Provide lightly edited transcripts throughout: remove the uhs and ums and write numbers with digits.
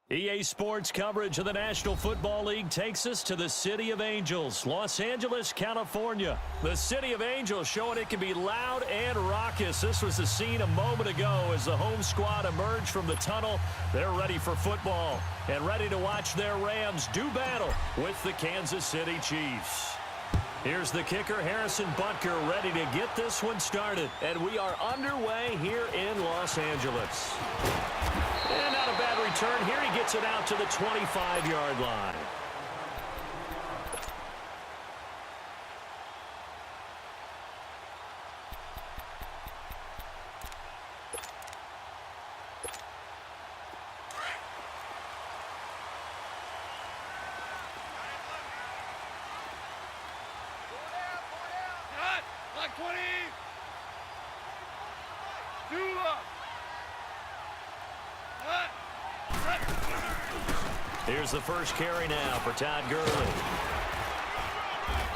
EA Sports coverage of the National Football League takes us to the City of Angels, Los Angeles, California. The City of Angels showing it can be loud and raucous. This was the scene a moment ago as the home squad emerged from the tunnel. They're ready for football and ready to watch their Rams do battle with the Kansas City Chiefs. Here's the kicker, Harrison Butker, ready to get this one started. And we are underway here in Los Angeles. And not a bad return here. He gets it out to the 25-yard line. Here's the first carry now for Todd Gurley.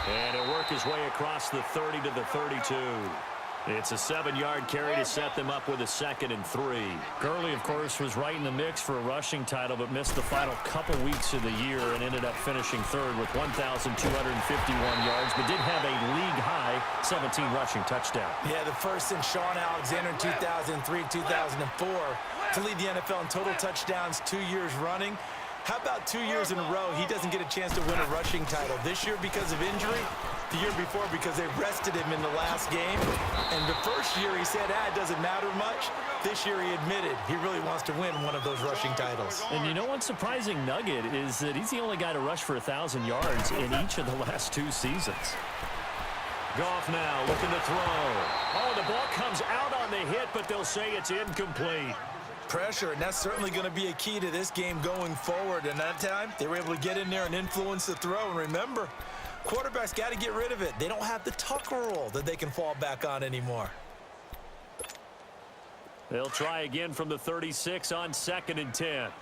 And he'll work his way across the 30 to the 32. It's a 7-yard carry to set them up with a 2nd and 3. Gurley, of course, was right in the mix for a rushing title, but missed the final couple weeks of the year and ended up finishing 3rd with 1,251 yards, but did have a league-high 17 rushing touchdowns. Yeah, the first since Sean Alexander in 2003, 2004 to lead the NFL in total touchdowns 2 years running. How about 2 years in a row he doesn't get a chance to win a rushing title? This year because of injury, the year before because they rested him in the last game. And the first year he said, it doesn't matter much. This year he admitted he really wants to win one of those rushing titles. And you know one surprising nugget is that he's the only guy to rush for 1,000 yards in each of the last 2 seasons. Goff now looking to throw. Oh, the ball comes out on the hit, but they'll say it's incomplete. Pressure, and that's certainly going to be a key to this game going forward. And that time, they were able to get in there and influence the throw. And remember, quarterbacks got to get rid of it. They don't have the Tucker rule that they can fall back on anymore. They'll try again from the 36 on 2nd and 10.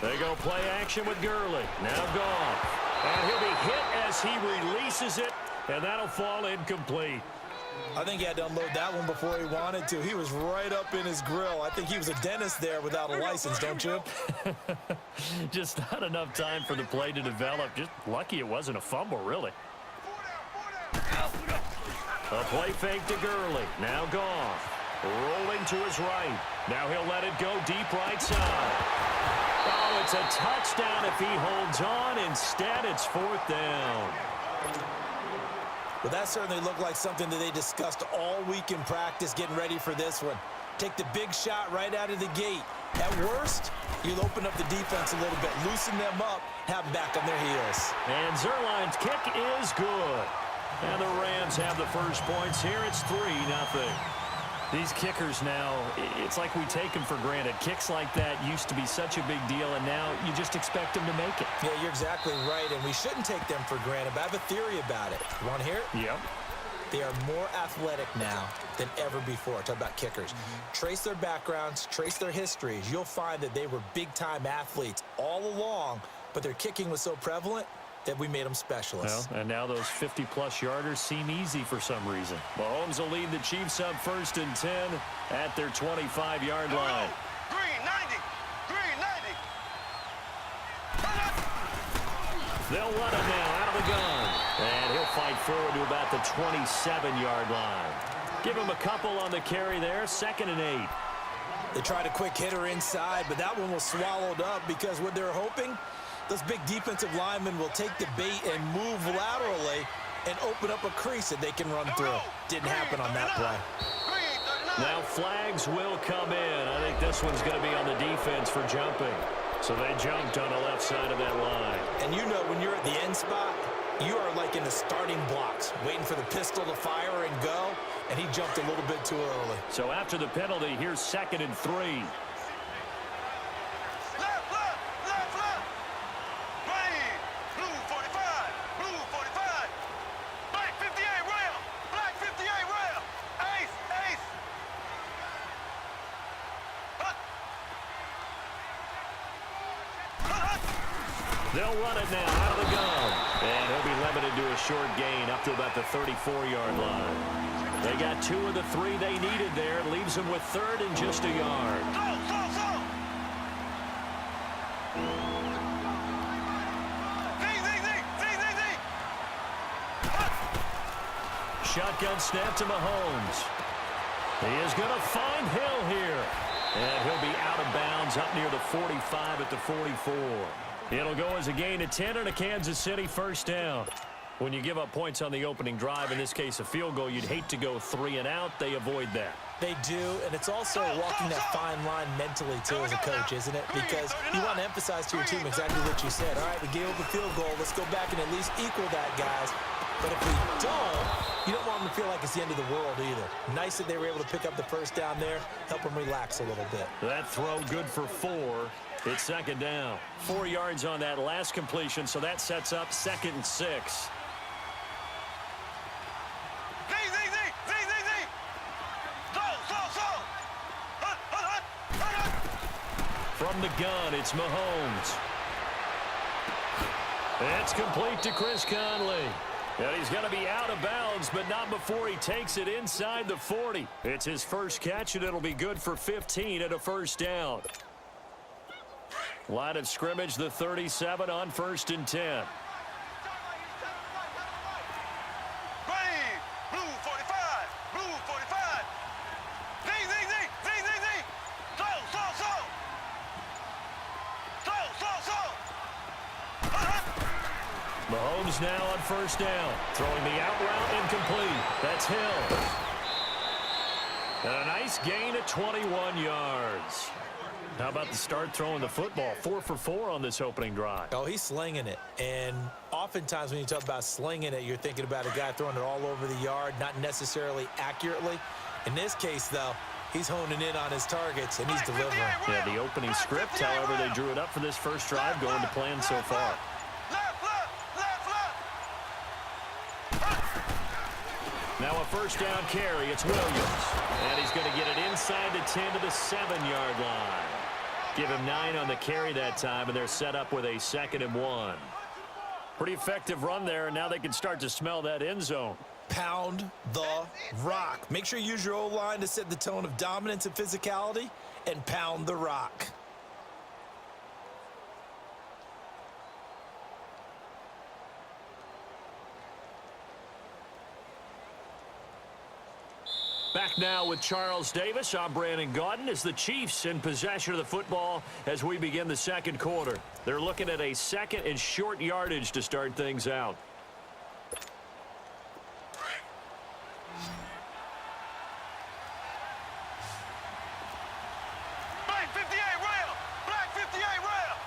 They go play action with Gurley. Now Goff. And he'll be hit as he releases it, and that'll fall incomplete. I think he had to unload that one before he wanted to. He was right up in his grill. I think he was a dentist there without a license, don't you? Just not enough time for the play to develop. Just lucky it wasn't a fumble, really. A play fake to Gurley. Now Goff. Rolling to his right. Now he'll let it go deep right side. Oh, it's a touchdown if he holds on. Instead, it's 4th down. Well, that certainly looked like something that they discussed all week in practice getting ready for this one. Take the big shot right out of the gate. At worst, you'll open up the defense a little bit, loosen them up, have them back on their heels. And Zerline's kick is good. And the Rams have the first points here. It's 3-0. These kickers now, it's like we take them for granted. Kicks like that used to be such a big deal, and now you just expect them to make it. Yeah, you're exactly right, and we shouldn't take them for granted, but I have a theory about it. You want to hear it? Yep. They are more athletic now than ever before. Talk about kickers. Trace their backgrounds, trace their histories. You'll find that they were big-time athletes all along, but their kicking was so prevalent that we made them specialists. Well, and now those 50-plus yarders seem easy for some reason. Mahomes will lead the Chiefs up 1st and 10 at their 25-yard line. Green 90. Green 90. They'll run it now out of the gun. And he'll fight forward to about the 27-yard line. Give him a couple on the carry there. 2nd and 8. They tried a quick hitter inside, but that one was swallowed up because what they're hoping, those big defensive linemen will take the bait and move laterally and open up a crease that they can run through. Didn't happen on that play. Now flags will come in. I think this one's going to be on the defense for jumping. So they jumped on the left side of that line. And you know when you're at the end spot, you are like in the starting blocks, waiting for the pistol to fire and go, and he jumped a little bit too early. So after the penalty, here's 2nd and 3. Left, left, left, left. Green, blue 45, blue They'll run it now out of the gun. And he'll be limited to a short gain up to about the 34-yard line. They got 2 of the 3 they needed there. Leaves them with 3rd and just a yard. Shotgun snap to Mahomes. He is going to find Hill here. And he'll be out of bounds up near the 45 at the 44. It'll go as a gain of 10 and a Kansas City first down. When you give up points on the opening drive, in this case a field goal, you'd hate to go 3 and out. They avoid that. They do, and it's also walking that fine line mentally, too, as a coach, isn't it? Because you want to emphasize to your team exactly what you said. All right, we gave up a field goal. Let's go back and at least equal that, guys. But if we don't, you don't want them to feel like it's the end of the world either. Nice that they were able to pick up the first down there, help them relax a little bit. That throw good for 4. It's second down. 4 yards on that last completion, so that sets up 2nd and 6. From the gun, it's Mahomes. It's complete to Chris Conley. And he's going to be out of bounds, but not before he takes it inside the 40. It's his first catch, and it'll be good for 15 and a first down. Line of scrimmage, the 37 on 1st and 10. Mahomes now on first down. Throwing the out route incomplete. That's Hill. And a nice gain of 21 yards. How about the start throwing the football? 4 for 4 on this opening drive. Oh, he's slinging it. And oftentimes when you talk about slinging it, you're thinking about a guy throwing it all over the yard, not necessarily accurately. In this case, though, he's honing in on his targets, and he's delivering. Yeah, the opening script, however, they drew it up for this first drive, going to plan so far. Now a first down carry. It's Williams. And he's going to get it inside the 10 to the 7-yard line. Give him 9 on the carry that time, and they're set up with a 2nd and 1. Pretty effective run there, and now they can start to smell that end zone. Pound the rock. Make sure you use your O-line to set the tone of dominance and physicality, and pound the rock. Back now with Charles Davis. I'm Brandon Gaudin as the Chiefs in possession of the football as we begin the second quarter. They're looking at a 2nd and short yardage to start things out. Black 58 rail! Black 58 rail!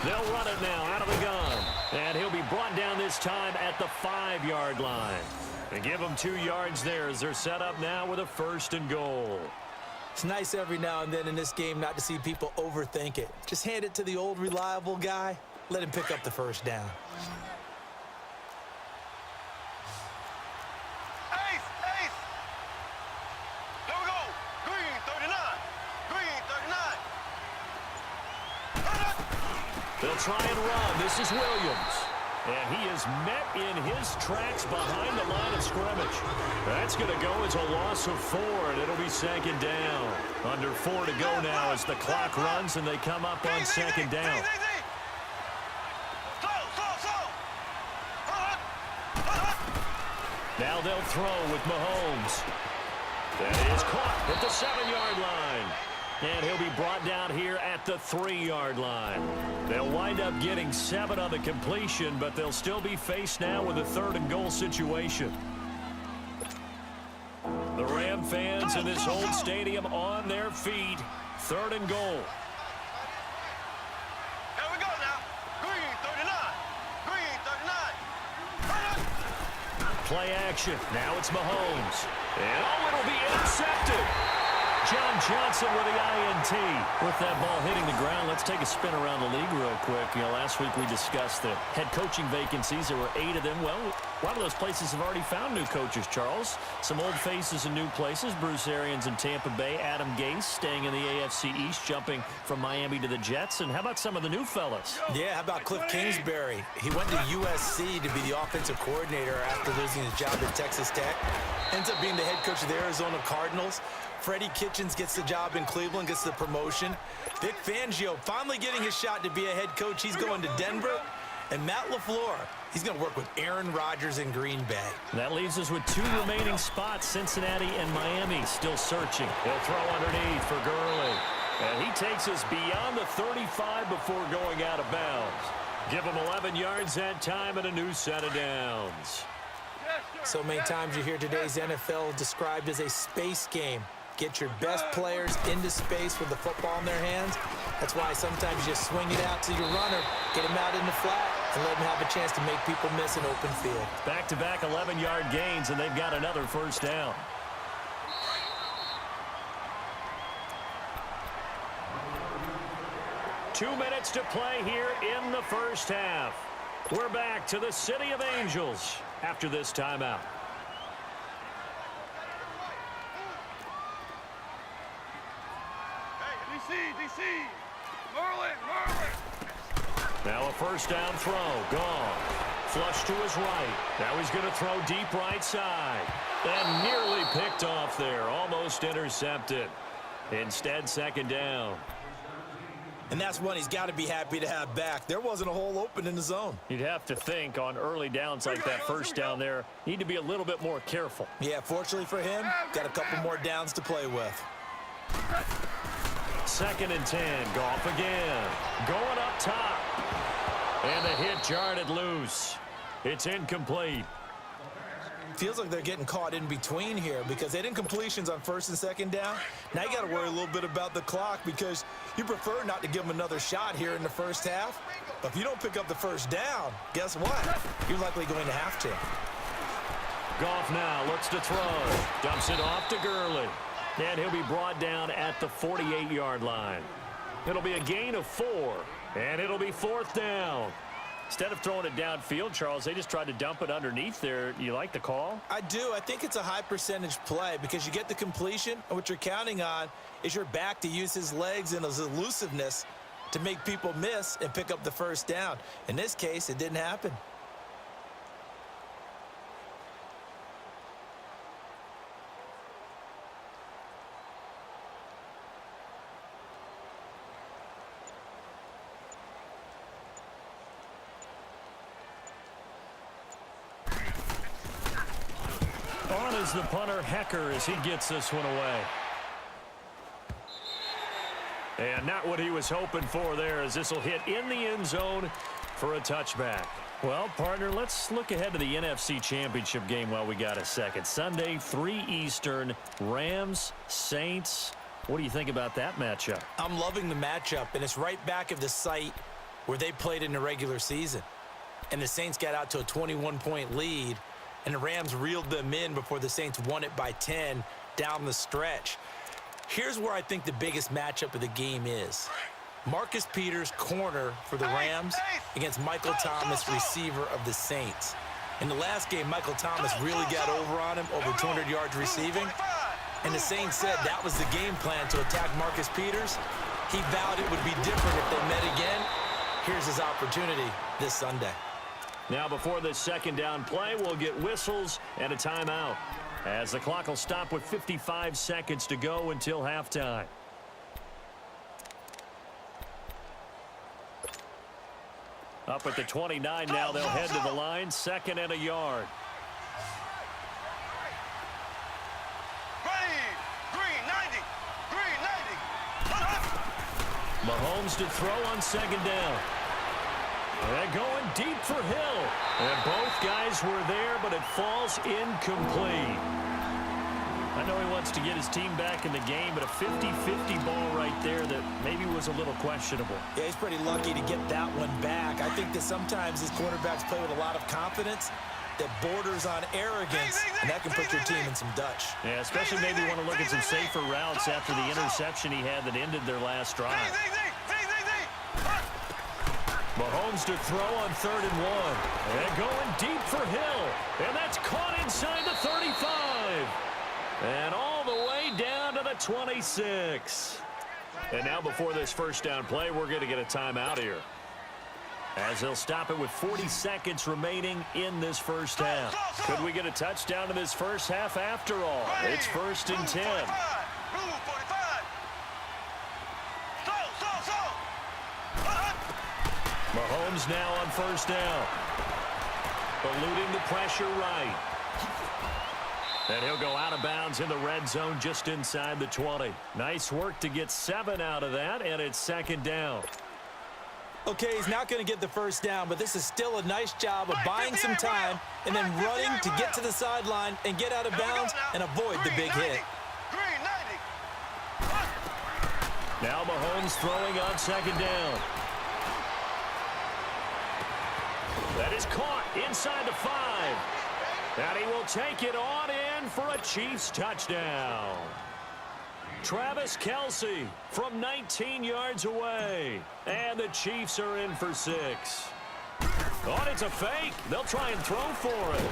They'll run it now out of the gun. And he'll be brought down this time at the 5-yard line. They give him 2 yards there as they're set up now with a 1st and goal. It's nice every now and then in this game not to see people overthink it. Just hand it to the old reliable guy. Let him pick up the first down. Ace! Ace! Here we go! Green 39! Green 39! They'll try and run. This is Williams. And he is met in his tracks behind the line of scrimmage. That's going to go as a loss of 4, and it'll be 2nd down. Under 4 to go now as the clock runs, and they come up on 2nd down. Now they'll throw with Mahomes. That is caught at the 7-yard line. And he'll be brought down here at the 3-yard line. They'll wind up getting 7 on the completion, but they'll still be faced now with a 3rd and goal situation. The Ram fans in this old stadium on their feet. 3rd and goal. Here we go now. Green 39! Green 39! Play action. Now it's Mahomes. And it'll be intercepted. John Johnson with the INT. With that ball hitting the ground, let's take a spin around the league real quick. You know, last week we discussed the head coaching vacancies. There were 8 of them. Well, a lot of those places have already found new coaches, Charles. Some old faces in new places. Bruce Arians in Tampa Bay. Adam Gase staying in the AFC East, jumping from Miami to the Jets. And how about some of the new fellas? Yeah, how about Cliff Kingsbury? He went to USC to be the offensive coordinator after losing his job at Texas Tech. Ends up being the head coach of the Arizona Cardinals. Freddie Kitchens gets the job in Cleveland, gets the promotion. Vic Fangio finally getting his shot to be a head coach. He's going to Denver. And Matt LaFleur, he's going to work with Aaron Rodgers in Green Bay. That leaves us with 2 remaining spots, Cincinnati and Miami still searching. He'll throw underneath for Gurley. And he takes us beyond the 35 before going out of bounds. Give him 11 yards that time and a new set of downs. So many times you hear today's NFL described as a space game. Get your best players into space with the football in their hands. That's why sometimes you just swing it out to your runner, get him out in the flat, and let him have a chance to make people miss an open field. Back-to-back 11-yard gains, and they've got another first down. Two minutes to play here in the first half. We're back to the City of Angels after this timeout. DC, Merlin. Now a first down throw, gone. Flush to his right. Now he's going to throw deep right side. And nearly picked off there, almost intercepted. Instead, second down. And that's one he's got to be happy to have back. There wasn't a hole open in the zone. You'd have to think on early downs like that first down there, need to be a little bit more careful. Yeah, fortunately for him, got a couple more downs to play with. 2nd and 10, Goff again. Going up top. And the hit jarred it loose. It's incomplete. Feels like they're getting caught in between here because they didn't completions on 1st and 2nd down. Now you got to worry a little bit about the clock because you prefer not to give them another shot here in the first half. But if you don't pick up the first down, guess what? You're likely going to have to. Goff now looks to throw. Dumps it off to Gurley. And he'll be brought down at the 48-yard line. It'll be a gain of 4. And it'll be 4th down. Instead of throwing it downfield, Charles, they just tried to dump it underneath there. You like the call? I do. I think it's a high percentage play because you get the completion, and what you're counting on is your back to use his legs and his elusiveness to make people miss and pick up the first down. In this case, it didn't happen. On is the punter, Hecker, as he gets this one away. And not what he was hoping for there, as this will hit in the end zone for a touchback. Well, partner, let's look ahead to the NFC Championship game while we got a second. Sunday, 3 Eastern, Rams, Saints. What do you think about that matchup? I'm loving the matchup, and it's right back of the site where they played in the regular season. And the Saints got out to a 21-point lead, and the Rams reeled them in before the Saints won it by 10 down the stretch. Here's where I think the biggest matchup of the game is. Marcus Peters, corner for the Rams, against Michael Thomas, receiver of the Saints. In the last game, Michael Thomas really got over on him, over 200 yards receiving. And the Saints said that was the game plan to attack Marcus Peters. He vowed it would be different if they met again. Here's his opportunity this Sunday. Now before this second down play, we'll get whistles and a timeout, as the clock will stop with 55 seconds to go until halftime. Up at the 29 now, they'll head to the line, 2nd and a yard. Green 90. Mahomes to throw on 2nd down. And going deep for Hill. And both guys were there, but it falls incomplete. I know he wants to get his team back in the game, but a 50-50 ball right there that maybe was a little questionable. Yeah, he's pretty lucky to get that one back. I think that sometimes his quarterbacks play with a lot of confidence. that borders on arrogance, and that can put your team in some Dutch. Yeah, especially maybe want to look at some safer routes after the interception he had that ended their last drive. Mahomes to throw on 3rd and 1. And going deep for Hill. And that's caught inside the 35. And all the way down to the 26. And now before this first down play, we're going to get a timeout here, as they'll stop it with 40 seconds remaining in this first half. Could we get a touchdown in this first half after all? It's 1st and 10. Mahomes now on 1st down. Eluding the pressure right. And he'll go out of bounds in the red zone just inside the 20. Nice work to get 7 out of that, and it's 2nd down. Okay, he's not going to get the first down, but this is still a nice job of buying some time and then running to get to the sideline and get out of bounds and avoid the big hit. Now Mahomes throwing on 2nd down. That is caught inside the 5. And he will take it on in for a Chiefs touchdown. Travis Kelce from 19 yards away. And the Chiefs are in for 6. Oh, it's a fake. They'll try and throw for it.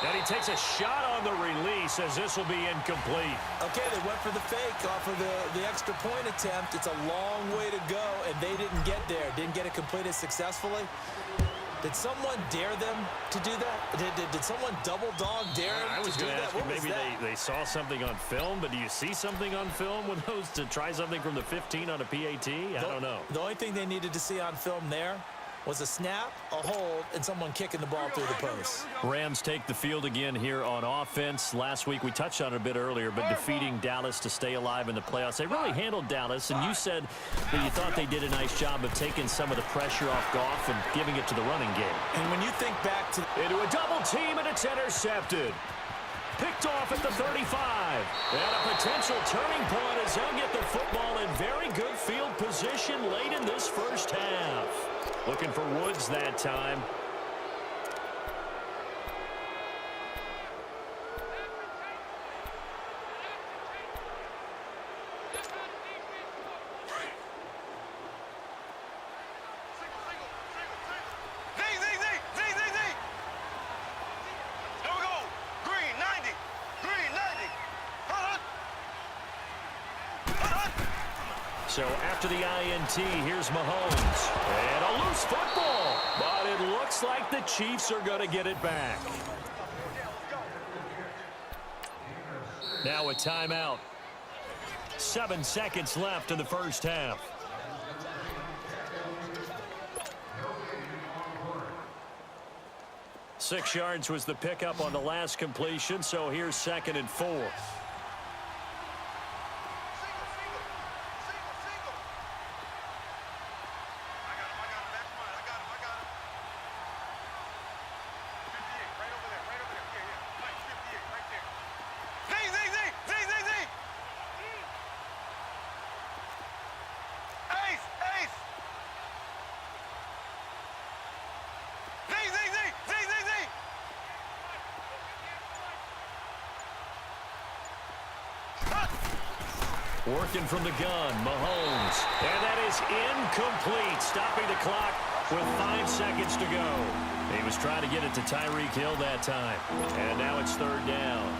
And he takes a shot on the release, as this will be incomplete. Okay, they went for the fake off of the extra point attempt. It's a long way to go, and they didn't get there. Didn't get it completed successfully. Did someone dare them to do that? Did someone double dog dare them I was to do going to that? ask you, maybe they saw something on film, but do you see something on film with those to try something from the 15 on a PAT? I don't know. The only thing they needed to see on film there was a snap, a hold, and someone kicking the ball through the post. Rams take the field again here on offense. Last week we touched on it a bit earlier, but defeating Dallas to stay alive in the playoffs. They really handled Dallas, and you said that you thought they did a nice job of taking some of the pressure off Goff and giving it to the running game. And when you think back to into a double team, and it's intercepted. Picked off at the 35. And a potential turning point as they'll get the football in very good field position late in this first half. Looking for Woods that time. So after the INT, here's Mahomes. And a loose football. But it looks like the Chiefs are going to get it back. Now a timeout. 7 seconds left in the first half. Six yards was the pickup on the last completion, so here's 2nd and 4. Working from the gun, Mahomes. And that is incomplete, stopping the clock with 5 seconds to go. He was trying to get it to Tyreek Hill that time. And now it's 3rd down.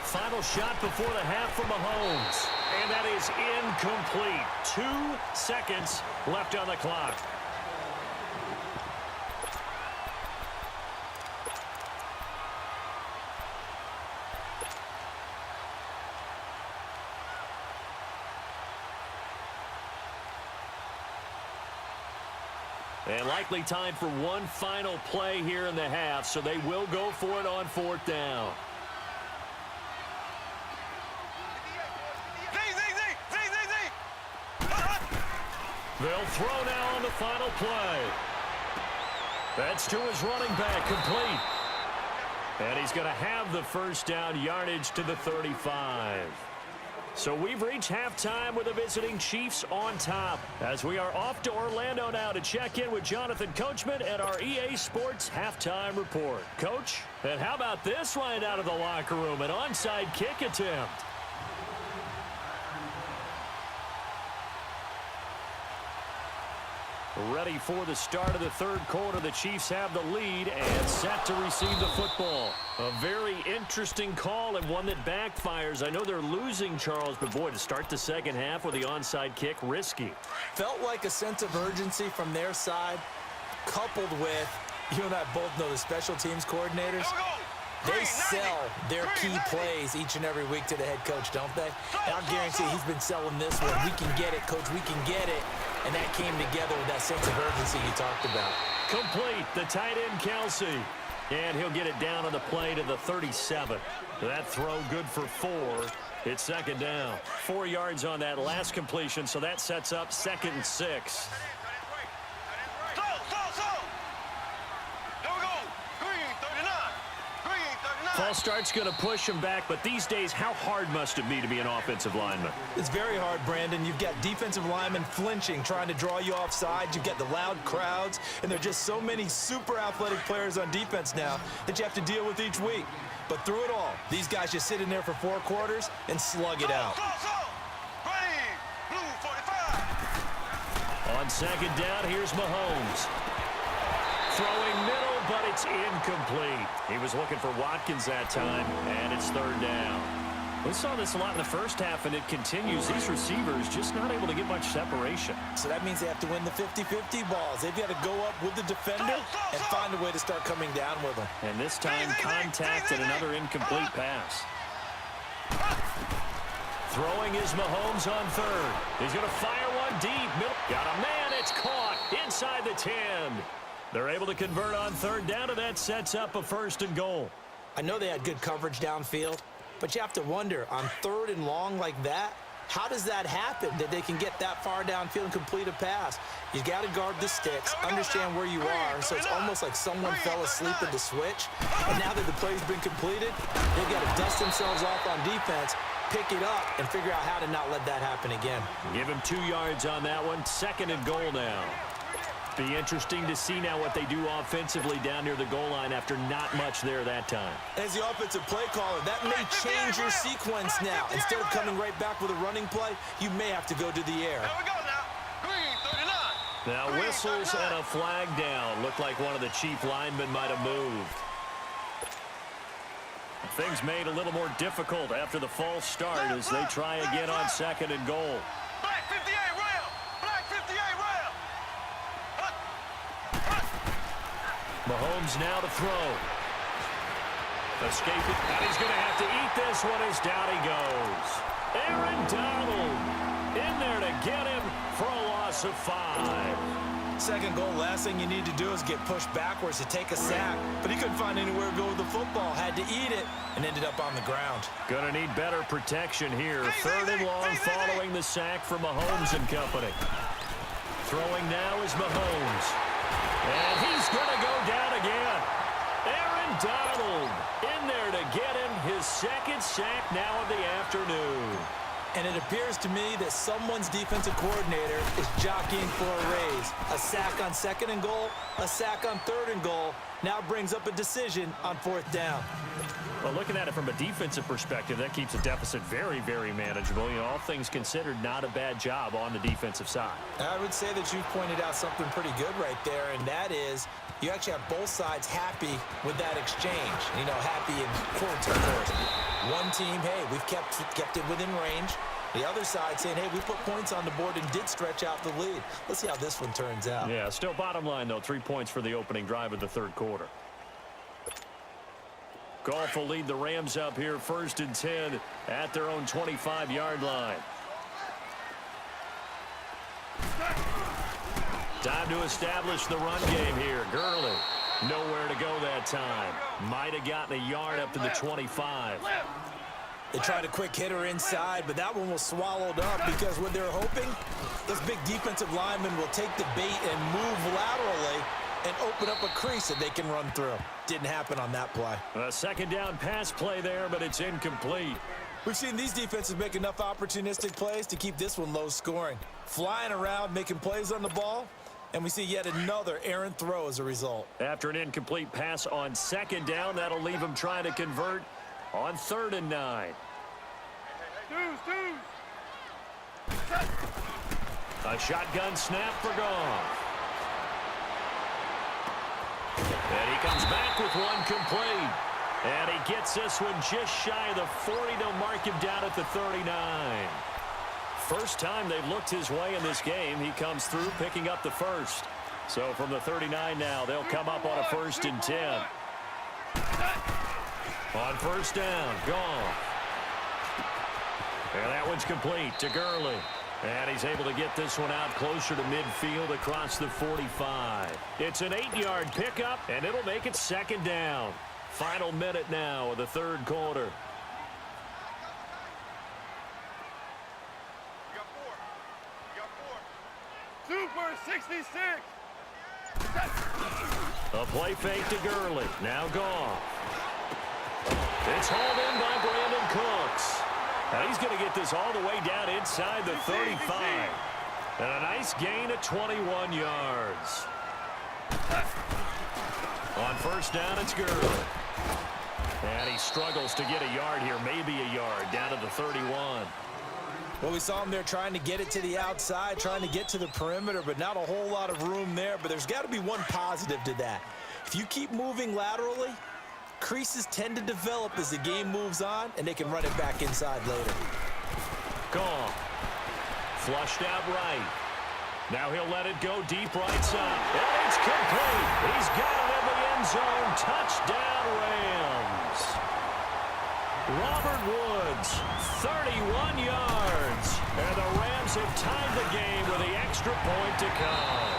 Final shot before the half from Mahomes. And that is incomplete. 2 seconds left on the clock. And likely time for one final play here in the half, so they will go for it on 4th down. They'll throw now on the final play. That's to his running back, complete. And he's going to have the first down, yardage to the 35. So we've reached halftime with the visiting Chiefs on top, as we are off to Orlando now to check in with Jonathan Coachman and our EA Sports Halftime Report. Coach, and how about this right out of the locker room, an onside kick attempt. Ready for the start of the third quarter. The Chiefs have the lead and set to receive the football. A very interesting call and one that backfires. I know they're losing, Charles, but boy, to start the second half with the onside kick, risky. Felt like a sense of urgency from their side, coupled with, you and I both know the special teams coordinators. They sell their key plays each and every week to the head coach, don't they? And I'll guarantee he's been selling this one. We can get it, coach. We can get it. And that came together with that sense of urgency you talked about. Complete, the tight end, Kelsey. And he'll get it down on the play to the 37. That throw good for 4. It's second down. 4 yards on that last completion, so that sets up 2nd and 6. False start's going to push him back, but these days, how hard must it be to be an offensive lineman? It's very hard, Brandon. You've got defensive linemen flinching, trying to draw you off sides. You've got the loud crowds, and there are just so many super athletic players on defense now that you have to deal with each week. But through it all, these guys just sit in there for 4 quarters and slug it out. On second down, here's Mahomes. Throwing middle, but it's incomplete. He was looking for Watkins that time, and it's 3rd down. We saw this a lot in the first half, and it continues. These receivers just not able to get much separation. So that means they have to win the 50-50 balls. They've got to go up with the defender and find a way to start coming down with them. And this time, contact and another incomplete pass. Throwing is Mahomes on 3rd. He's going to fire one deep. Got a man. It's caught inside the 10. They're able to convert on 3rd down, and that sets up a 1st and goal. I know they had good coverage downfield, but you have to wonder, on 3rd and long like that, how does that happen, that they can get that far downfield and complete a pass? You got to guard the sticks, understand where you are, so it's almost like someone fell asleep at the switch, and now that the play's been completed, they've got to dust themselves off on defense, pick it up, and figure out how to not let that happen again. Give him 2 yards on that one. 2nd and goal now. Be interesting to see now what they do offensively down near the goal line after not much there that time. As the offensive play caller, that may change your sequence now. Instead of coming right back with a running play, you may have to go to the air. There we go now. Green 39. Now whistles and a flag down. Looked like one of the Chief linemen might have moved. Things made a little more difficult after the false start as they try again on 2nd and goal. Black 58 rail. Black 58 rail. Mahomes now to throw. Escaping, and he's going to have to eat this one as down he goes. Aaron Donald in there to get him for a loss of 5. 2nd goal, last thing you need to do is get pushed backwards to take a sack, but he couldn't find anywhere to go with the football, had to eat it, and ended up on the ground. Going to need better protection here. 3rd and long following the sack from Mahomes and company. Throwing now is Mahomes. And he's going to go down again. Aaron Donald in there to get him his 2nd sack now of the afternoon. And it appears to me that someone's defensive coordinator is jockeying for a raise. A sack on 2nd and goal, a sack on 3rd and goal, now brings up a decision on 4th down. Well, looking at it from a defensive perspective, that keeps the deficit very, very manageable. You know, all things considered, not a bad job on the defensive side. I would say that you've pointed out something pretty good right there, and that is you actually have both sides happy with that exchange. You know, happy in quotes, of course. One team, hey, we've kept it within range. The other side saying, hey, we put points on the board and did stretch out the lead. Let's see how this one turns out. Yeah, still bottom line, though, 3 points for the opening drive of the 3rd quarter. Goff will lead the Rams up here 1st and 10 at their own 25-yard line. Time to establish the run game here. Gurley, nowhere to go that time. Might have gotten a yard up to the 25. They tried a quick hitter inside, but that one was swallowed up because what they're hoping, those big defensive linemen will take the bait and move laterally and open up a crease that they can run through. Didn't happen on that play. A second down pass play there, but it's incomplete. We've seen these defenses make enough opportunistic plays to keep this one low scoring. Flying around, making plays on the ball, and we see yet another errant throw as a result. After an incomplete pass on second down, that'll leave them trying to convert on 3rd and 9. A shotgun snap for Goff. And he comes back with one complete. And he gets this one just shy of the 40. They'll mark him down at the 39. First time they've looked his way in this game. He comes through picking up the first. So from the 39 now, they'll come up on a 1st and 10. On 1st down, Goff. And that one's complete to Gurley. And he's able to get this one out closer to midfield across the 45. It's an 8-yard pickup, and it'll make it 2nd down. Final minute now of the 3rd quarter. Super 66. A play fake to Gurley. Now Goff. It's hauled in by Brandon Cooks. Now he's going to get this all the way down inside the 35. And a nice gain of 21 yards. On 1st down, it's Gurley. And he struggles to get a yard here, maybe a yard, down to the 31. Well, we saw him there trying to get it to the outside, trying to get to the perimeter, but not a whole lot of room there. But there's got to be one positive to that. If you keep moving laterally, creases tend to develop as the game moves on, and they can run it back inside later. Goff. Flushed out right. Now he'll let it go deep right side. And it's complete. He's got it in the end zone. Touchdown, Rams. Robert Woods, 31 yards. And the Rams have tied the game with the extra point to come.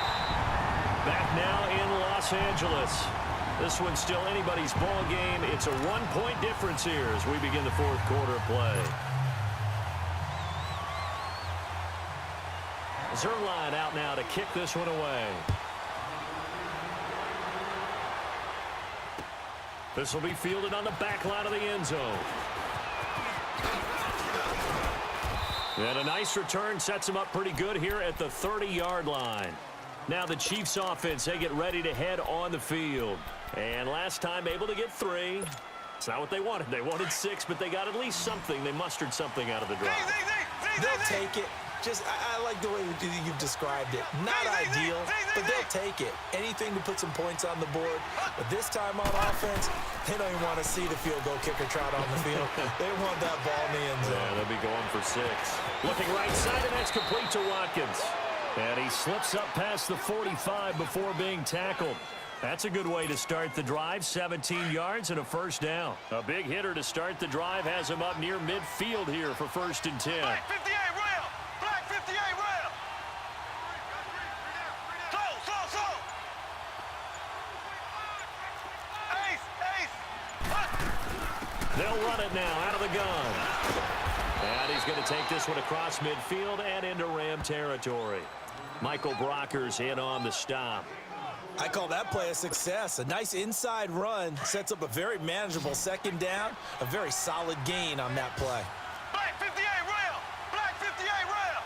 Back now in Los Angeles. This one's still anybody's ball game. It's a 1-point difference here as we begin the 4th quarter play. Zerline out now to kick this one away. This will be fielded on the back line of the end zone. And a nice return sets him up pretty good here at the 30-yard line. Now the Chiefs offense, they get ready to head on the field. And last time able to get 3. It's not what they wanted. They wanted 6, but they got at least something. They mustered something out of the drive. They'll take it. I like the way you've described it. Not ideal, but they'll take it. Anything to put some points on the board. But this time on offense, they don't even want to see the field goal kicker trot on the field. They want that ball in the end zone. Yeah, they'll be going for 6. Looking right side, and that's complete to Watkins. And he slips up past the 45 before being tackled. That's a good way to start the drive. 17 yards and a 1st down. A big hitter to start the drive has him up near midfield here for 1st and 10. Black 58 rail. Black 58 rail. Slow. Ace. They'll run it now out of the gun. And he's going to take this one across midfield and into Ram territory. Michael Brocker's in on the stop. I call that play a success. A nice inside run sets up a very manageable 2nd down. A very solid gain on that play. Black 58 rail. Black 58 rail.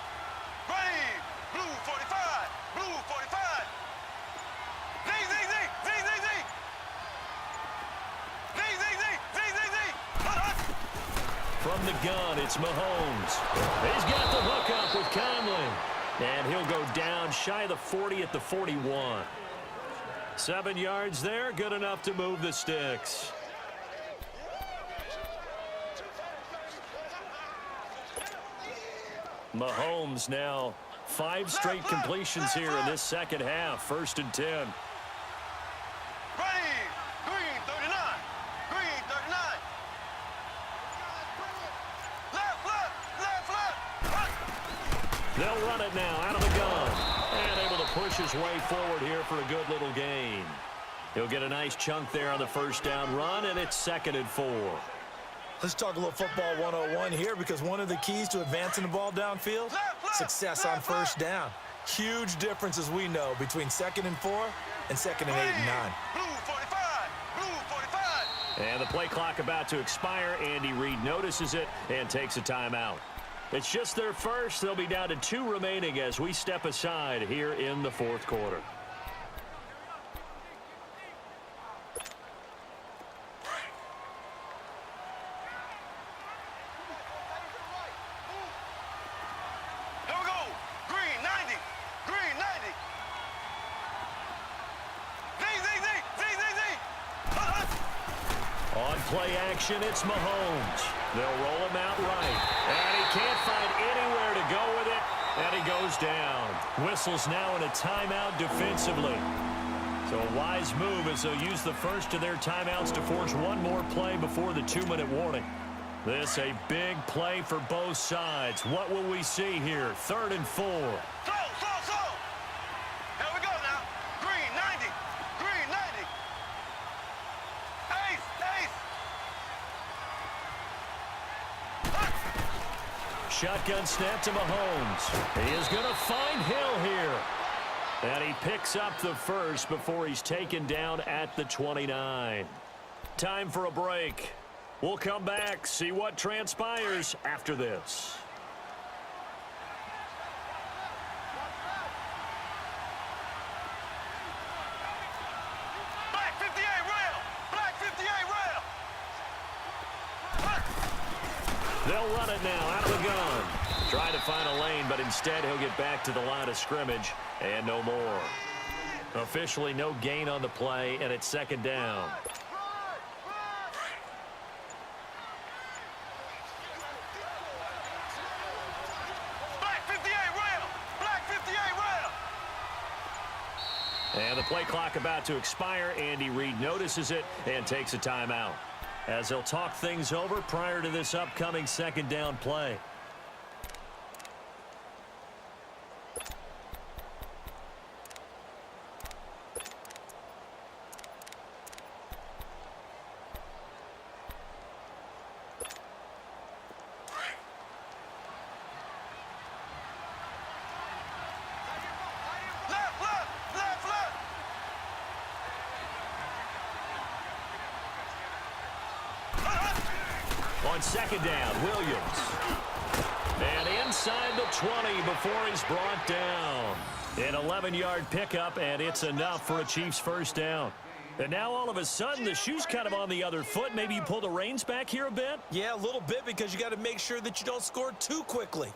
Ready. Blue 45. Blue 45. Z. From the gun, it's Mahomes. He's got the hook up with Conley. And he'll go down shy of the 40 at the 41. 7 yards there, good enough to move the sticks. Mahomes now 5 straight completions here in this second half. 1st and 10. Ready. Green 39. Green 39. Left. They'll run it now out of the gun. And able to push his way forward here for a good little gain. He'll get a nice chunk there on the 1st down run, and it's 2nd and 4. Let's talk a little football 101 here, because one of the keys to advancing the ball downfield, success on 1st down. Huge difference, as we know, between 2nd and 4 and 2nd and 8 and 9. Blue 45. Blue 45. And the play clock about to expire. Andy Reid notices it and takes a timeout. It's just their first. They'll be down to 2 remaining as we step aside here in the fourth quarter. Here we go. Green 90. Green 90. Z, Z, Z, Z, Z, Z. On play action, it's Mahomes. They'll roll him out right. And he can't find anywhere to go with it. And he goes down. Whistles now in a timeout defensively. So a wise move as they'll use the first of their timeouts to force one more play before the 2-minute warning. This a big play for both sides. What will we see here? 3rd and 4. Slow, slow, slow. Here we go now. Green 90. Green 90. Ace, ace. Shotgun snap to Mahomes. He is going to find Hill here. And he picks up the first before he's taken down at the 29. Time for a break. We'll come back, see what transpires after this. Black 58 rail. Black 58 rail. They'll run it now out of the gun. Trying to find a lane, but instead he'll get back to the line of scrimmage and no more. Officially no gain on the play, and it's 2nd down. Black 58 rail. Black 58 rail. And the play clock about to expire. Andy Reid notices it and takes a timeout as they'll talk things over prior to this upcoming 2nd down play. Left, left, left, left. On 2nd down, Williams. And inside the 20 before he's brought down. An 11-yard pickup, and it's enough for a Chiefs first down. And now all of a sudden, the shoe's kind of on the other foot. Maybe you pull the reins back here a bit? Yeah, a little bit, because you got to make sure that you don't score too quickly.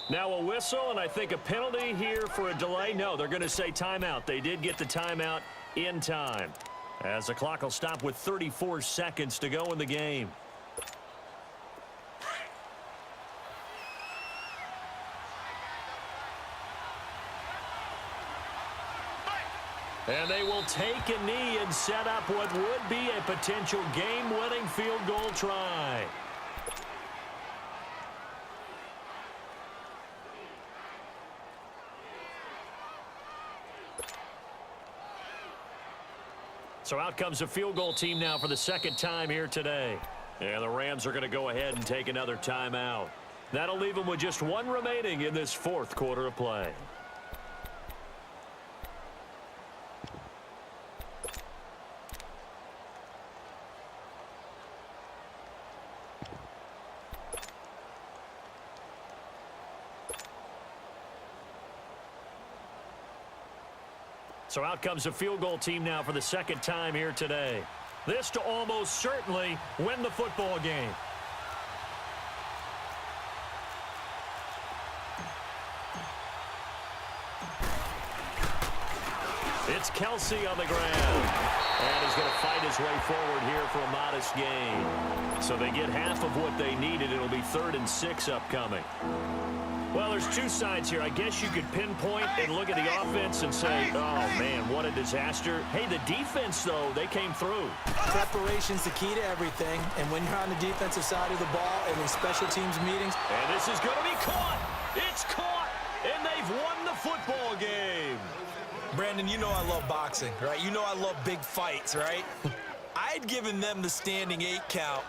Now a whistle, and I think a penalty here for a delay. No, they're going to say timeout. They did get the timeout in time, as the clock will stop with 34 seconds to go in the game. And they will take a knee and set up what would be a potential game-winning field goal try. So out comes the field goal team now for the 2nd time here today. And the Rams are going to go ahead and take another timeout. That'll leave them with just 1 remaining in this 4th quarter of play. So out comes the field goal team now for the 2nd time here today. This to almost certainly win the football game. It's Kelsey on the ground. And he's going to fight his way forward here for a modest gain. So they get half of what they needed. It'll be 3rd and 6 upcoming. Well, there's two sides here. I guess you could pinpoint and look at the offense and say, oh, man, what a disaster. Hey, the defense, though, they came through. Preparation's the key to everything, and when you're on the defensive side of the ball and in special teams meetings. And this is going to be caught. It's caught, and they've won the football game. Brandon, you know I love boxing, right? You know I love big fights, right? I'd given them the standing 8 count